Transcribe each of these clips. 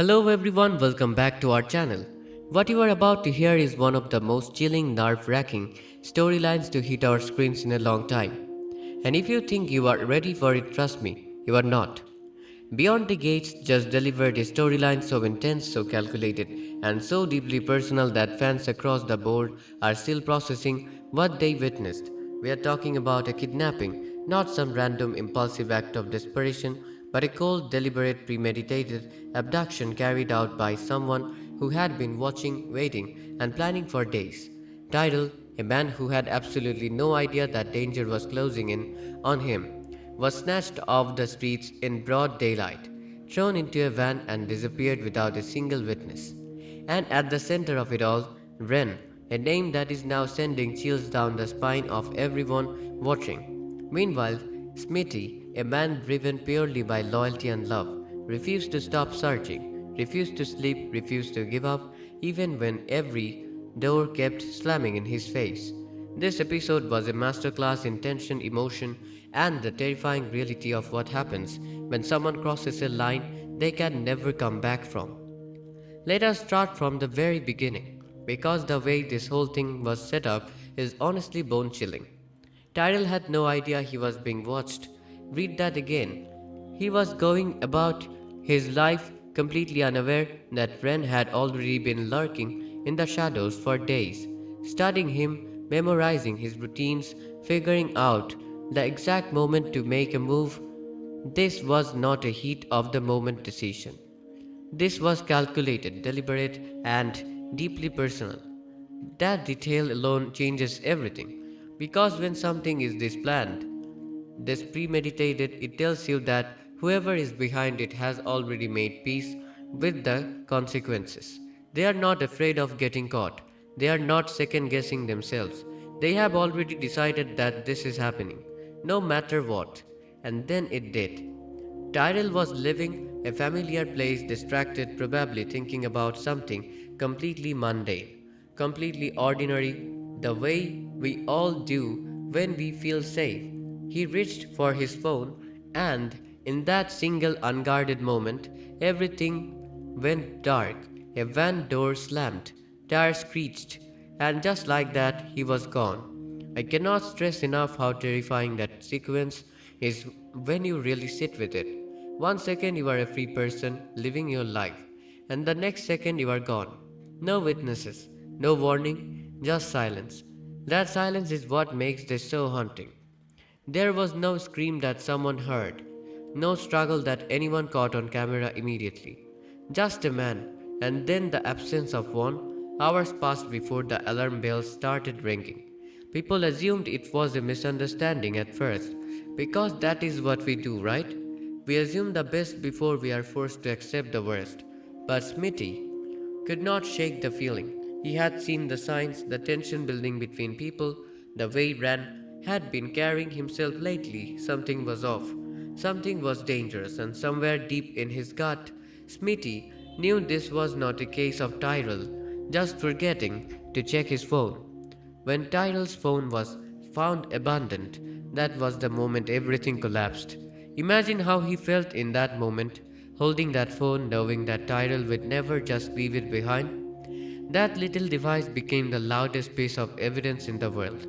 Hello everyone, welcome back to our channel. What you are about to hear is one of the most chilling, nerve-wracking storylines to hit our screens in a long time. And if you think you are ready for it, trust me, you are not. Beyond the Gates just delivered a storyline so intense, so calculated, and so deeply personal that fans across the board are still processing what they witnessed. We are talking about a kidnapping, not some random impulsive act of desperation, but a cold, deliberate, premeditated abduction carried out by someone who had been watching, waiting, and planning for days. Tyrell, a man who had absolutely no idea that danger was closing in on him, was snatched off the streets in broad daylight, thrown into a van, and disappeared without a single witness. And at the center of it all, Ren, a name that is now sending chills down the spine of everyone watching. Meanwhile, Smitty, a man driven purely by loyalty and love, refused to stop searching, refused to sleep, refused to give up, even when every door kept slamming in his face. This episode was a masterclass in tension, emotion, and the terrifying reality of what happens when someone crosses a line they can never come back from. Let us start from the very beginning, because the way this whole thing was set up is honestly bone chilling. Tyrell had no idea he was being watched. Read that again. He was going about his life completely unaware that Ren had already been lurking in the shadows for days, studying him, memorizing his routines, figuring out the exact moment to make a move. This was not a heat of the moment decision. This was calculated, deliberate, and deeply personal. That detail alone changes everything. Because when something is this planned, this premeditated, it tells you that whoever is behind it has already made peace with the consequences. They are not afraid of getting caught. They are not second guessing themselves. They have already decided that this is happening, no matter what. And then it did. Tyrell was living a familiar place, distracted, probably thinking about something completely mundane, completely ordinary, the way we all do when we feel safe. He reached for his phone, and in that single unguarded moment, everything went dark. A van door slammed, tires screeched, and just like that, he was gone. I cannot stress enough how terrifying that sequence is when you really sit with it. One second you are a free person living your life, and the next second you are gone. No witnesses, no warning, just silence. That silence is what makes this so haunting. There was no scream that someone heard, no struggle that anyone caught on camera immediately. Just a man, and then the absence of one. Hours passed before the alarm bells started ringing. People assumed it was a misunderstanding at first, because that is what we do, right? We assume the best before we are forced to accept the worst. But Smitty could not shake the feeling. He had seen the signs, the tension building between people, the way Ran had been carrying himself lately. Something was off. Something was dangerous, and somewhere deep in his gut, Smitty knew this was not a case of Tyrell just forgetting to check his phone. When Tyrell's phone was found abandoned, that was the moment everything collapsed. Imagine how he felt in that moment, holding that phone, knowing that Tyrell would never just leave it behind. That little device became the loudest piece of evidence in the world.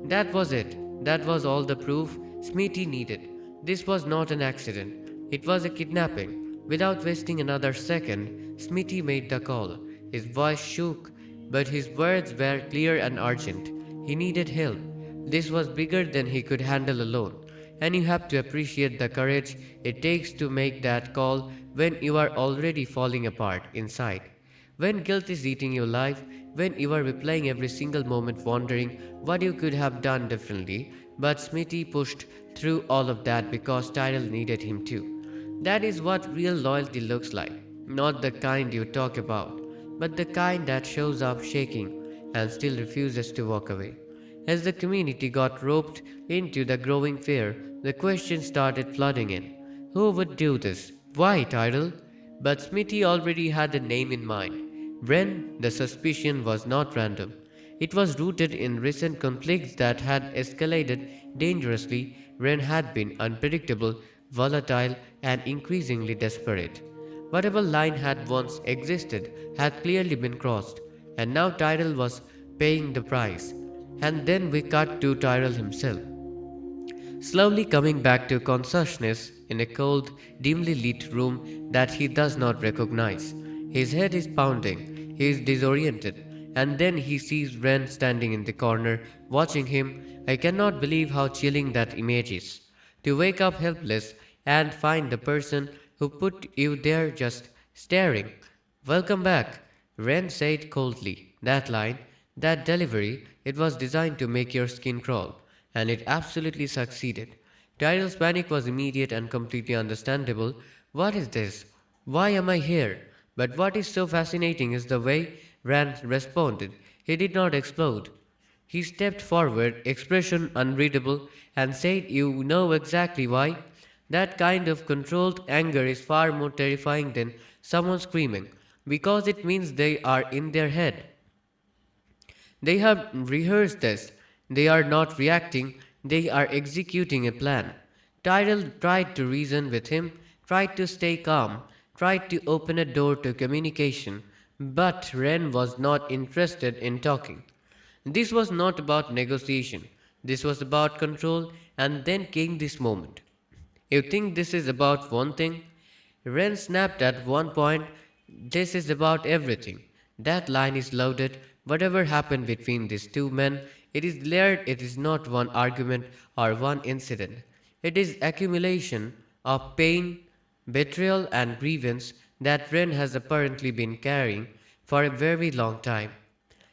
That was it. That was all the proof Smitty needed. This was not an accident. It was a kidnapping. Without wasting another second, Smitty made the call. His voice shook, but his words were clear and urgent. He needed help. This was bigger than he could handle alone. And you have to appreciate the courage it takes to make that call when you are already falling apart inside. When guilt is eating your life, when you are replaying every single moment wondering what you could have done differently, but Smitty pushed through all of that because Tyrell needed him too. That is what real loyalty looks like. Not the kind you talk about, but the kind that shows up shaking and still refuses to walk away. As the community got roped into the growing fear, the questions started flooding in. Who would do this? Why, Tyrell? But Smithy already had a name in mind. Wren, the suspicion was not random. It was rooted in recent conflicts that had escalated dangerously. Wren had been unpredictable, volatile, and increasingly desperate. Whatever line had once existed had clearly been crossed, and now Tyrell was paying the price. And then we cut to Tyrell himself, slowly coming back to consciousness in a cold, dimly lit room that he does not recognize. His head is pounding, he is disoriented, and then he sees Ren standing in the corner, watching him. I cannot believe how chilling that image is. To wake up helpless and find the person who put you there just staring. Welcome back, Ren said coldly. That line, that delivery, it was designed to make your skin crawl, and it absolutely succeeded. Tyrell's panic was immediate and completely understandable. What is this? Why am I here? But what is so fascinating is the way Rand responded. He did not explode. He stepped forward, expression unreadable, and said, "You know exactly why." That kind of controlled anger is far more terrifying than someone screaming, because it means they are in their head. They have rehearsed this. They are not reacting, they are executing a plan. Tyrell tried to reason with him, tried to stay calm, tried to open a door to communication, but Ren was not interested in talking. This was not about negotiation, this was about control, and then came this moment. You think this is about one thing? Ren snapped at one point. This is about everything. That line is loaded. Whatever happened between these two men, it is layered. It is not one argument or one incident. It is accumulation of pain, betrayal, and grievance that Ren has apparently been carrying for a very long time.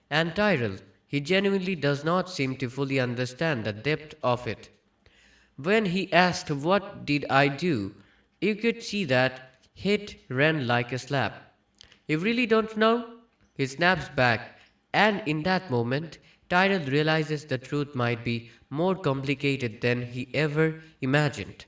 And Tyrell, he genuinely does not seem to fully understand the depth of it. When he asked, "What did I do?" you could see that hit Ren like a slap. "You really don't know?" He snaps back, and in that moment, Tyrell realizes the truth might be more complicated than he ever imagined.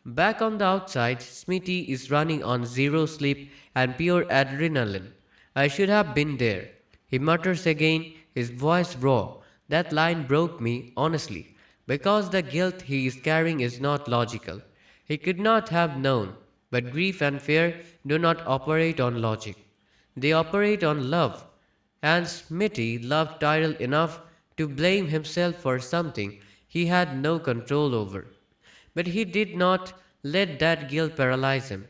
Back on the outside, Smitty is running on zero sleep and pure adrenaline. "I should have been there." He mutters again, his voice raw. "That line broke me, honestly, because the guilt he is carrying is not logical. He could not have known, but grief and fear do not operate on logic. They operate on love. And Smitty loved Tyrell enough to blame himself for something he had no control over. But he did not let that guilt paralyze him.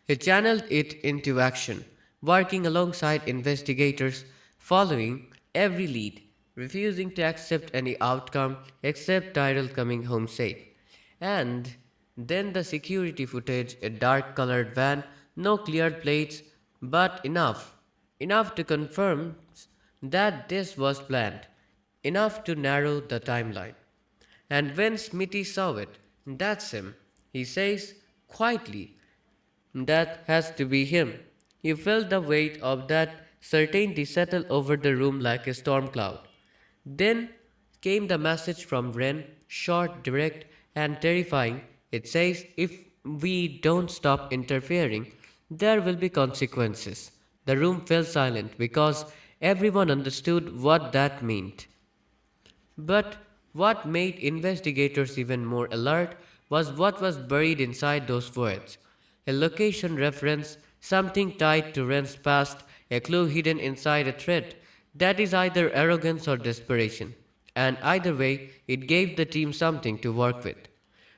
He channeled it into action, working alongside investigators, following every lead, refusing to accept any outcome except Tyrell coming home safe. And then the security footage, a dark colored van, no clear plates, but enough to confirm that this was planned, enough to narrow the timeline. And when Smitty saw it, "That's him," he says quietly, "that has to be him." He felt the weight of that certainty settle over the room like a storm cloud. Then came the message from Ren, short, direct, and terrifying. It says, "If we don't stop interfering, there will be consequences." The room fell silent because everyone understood what that meant. But what made investigators even more alert was what was buried inside those words. A location reference, something tied to Ren's past, a clue hidden inside a thread. That is either arrogance or desperation. And either way, it gave the team something to work with.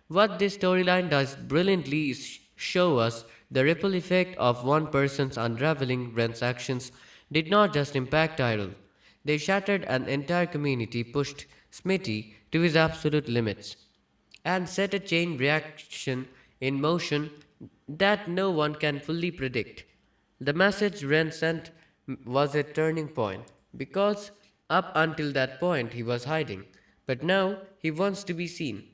What this storyline does brilliantly is show us the ripple effect of one person's unraveling. Ren's actions did not just impact Tyrell. They shattered an entire community, pushed Smitty to his absolute limits, and set a chain reaction in motion that no one can fully predict. The message Ren sent was a turning point because up until that point he was hiding, but now he wants to be seen,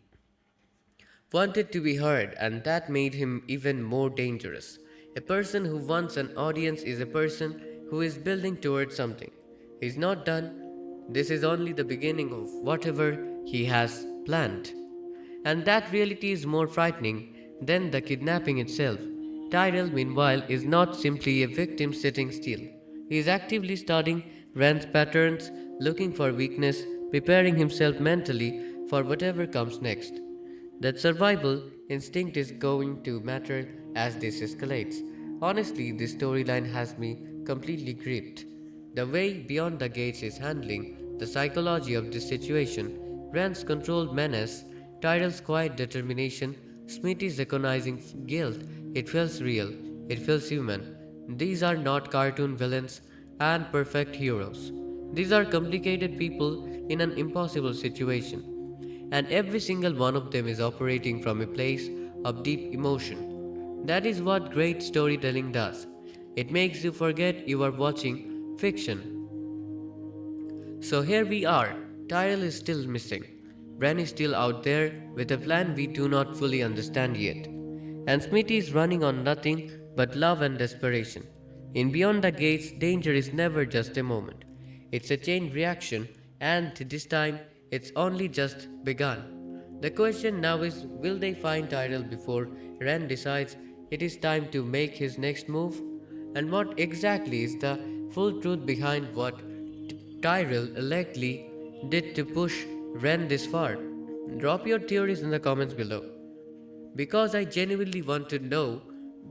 wanted to be heard, and that made him even more dangerous. A person who wants an audience is a person who is building towards something. He's not done. This is only the beginning of whatever he has planned. And that reality is more frightening than the kidnapping itself. Tyrell, meanwhile, is not simply a victim sitting still. He is actively studying Rand's patterns, looking for weakness, preparing himself mentally for whatever comes next. That survival instinct is going to matter as this escalates. Honestly, this storyline has me completely gripped. The way Beyond the Gates is handling the psychology of this situation, Rand's controlled menace, Tyrell's quiet determination, Smitty's agonizing guilt, it feels real, it feels human. These are not cartoon villains and perfect heroes. These are complicated people in an impossible situation, and every single one of them is operating from a place of deep emotion. That is what great storytelling does. It makes you forget you are watching fiction. So here we are. Tyrell is still missing. Bran is still out there with a plan we do not fully understand yet. And Smitty is running on nothing but love and desperation. In Beyond the Gates, danger is never just a moment. It's a chain reaction, and this time it's only just begun. The question now is, will they find Tyrell before Ren decides it is time to make his next move? And what exactly is the full truth behind what Tyrell allegedly did to push Ren this far? Drop your theories in the comments below, because I genuinely want to know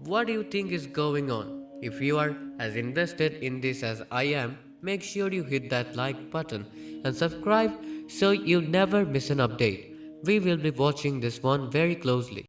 what you think is going on. If you are as invested in this as I am, make sure you hit that like button and subscribe so you never miss an update. We will be watching this one very closely.